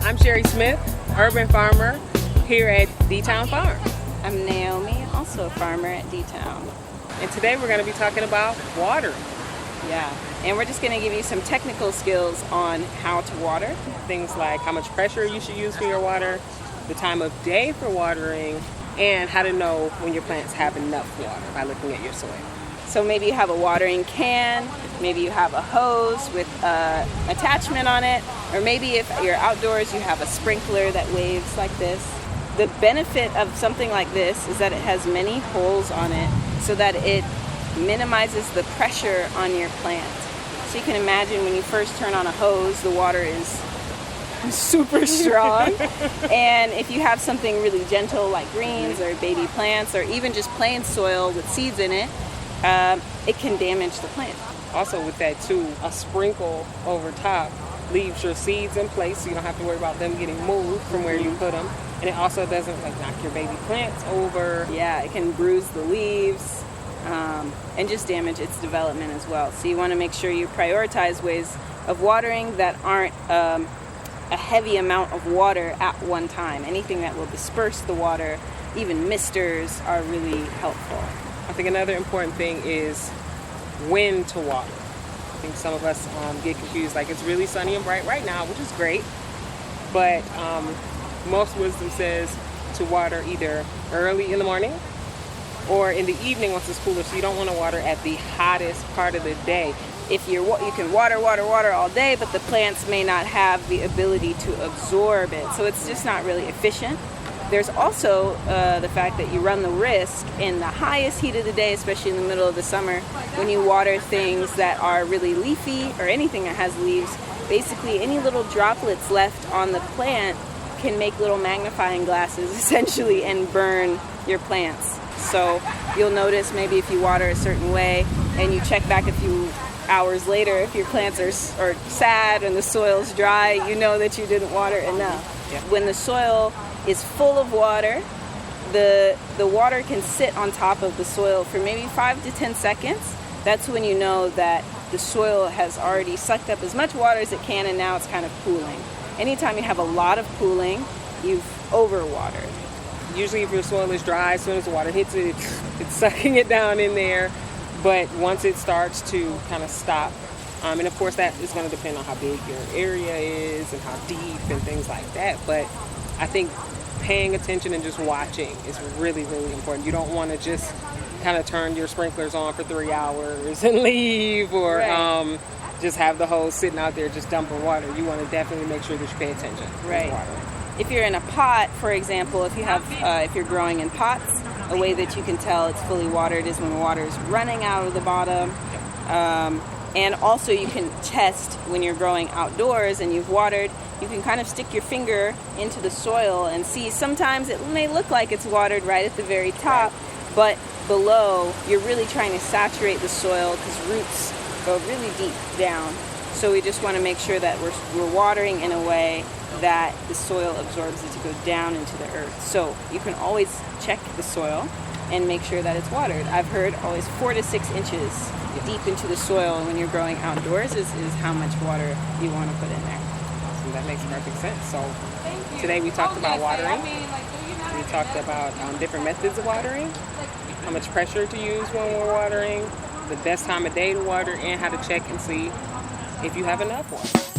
I'm Sherrie Smith, urban farmer here at D-Town Farm. I'm Nayomi, also a farmer at D-Town. And today we're going to be talking about watering. Yeah, and we're just going to give you some technical skills on how to water. Things like how much pressure you should use for your water, the time of day for watering, and how to know when your plants have enough water by looking at your soil. So maybe you have a watering can, maybe you have a hose with an attachment on it, or maybe if you're outdoors you have a sprinkler that waves like this. The benefit of something like this is that it has many holes on it so that it minimizes the pressure on your plant. So you can imagine when you first turn on a hose, the water is super strong. And if you have something really gentle like greens or baby plants or even just plain soil with seeds in it, it can damage the plant. Also with that too, a sprinkle over top leaves your seeds in place so you don't have to worry about them getting moved from where you put them. And it also doesn't knock your baby plants over. Yeah, it can bruise the leaves and just damage its development as well. So you want to make sure you prioritize ways of watering that aren't a heavy amount of water at one time. Anything that will disperse the water, even misters, are really helpful. I think another important thing is when to water. I think some of us get confused, it's really sunny and bright right now, which is great, but most wisdom says to water either early in the morning or in the evening once it's cooler, so you don't want to water at the hottest part of the day. If you can water all day, but the plants may not have the ability to absorb it, so it's just not really efficient. There's also the fact that you run the risk in the highest heat of the day, especially in the middle of the summer, when you water things that are really leafy or anything that has leaves. Basically, any little droplets left on the plant can make little magnifying glasses, essentially, and burn your plants. So you'll notice maybe if you water a certain way and you check back a few hours later, if your plants are sad and the soil's dry, you know that you didn't water enough. Yeah. When the soil is full of water, the water can sit on top of the soil for maybe 5 to 10 seconds. That's when you know that the soil has already sucked up as much water as it can and now it's kind of pooling. Anytime you have a lot of pooling, you've overwatered. Usually if your soil is dry, as soon as the water hits it, it's sucking it down in there. But once it starts to kind of stop, and of course that is going to depend on how big your area is and how deep and things like that. But I think paying attention and just watching is really, really important. You don't want to just kind of turn your sprinklers on for 3 hours and leave, or right. Just have the hose sitting out there just dumping water. You want to definitely make sure that you pay attention. Right. If you're in a pot, for example, if you're growing in pots, a way that you can tell it's fully watered is when the water is running out of the bottom. And also you can test when you're growing outdoors and you've watered, you can kind of stick your finger into the soil and see. Sometimes it may look like it's watered right at the very top, but below you're really trying to saturate the soil because roots go really deep down. So we just want to make sure that we're watering in a way that the soil absorbs it to go down into the earth. So you can always check the soil and make sure that it's watered. I've heard always 4 to 6 inches deep into the soil when you're growing outdoors is how much water you want to put in there. So that makes perfect sense. So today we talked about watering. We talked about different methods of watering, how much pressure to use when we're watering, the best time of day to water, and how to check and see if you have enough water.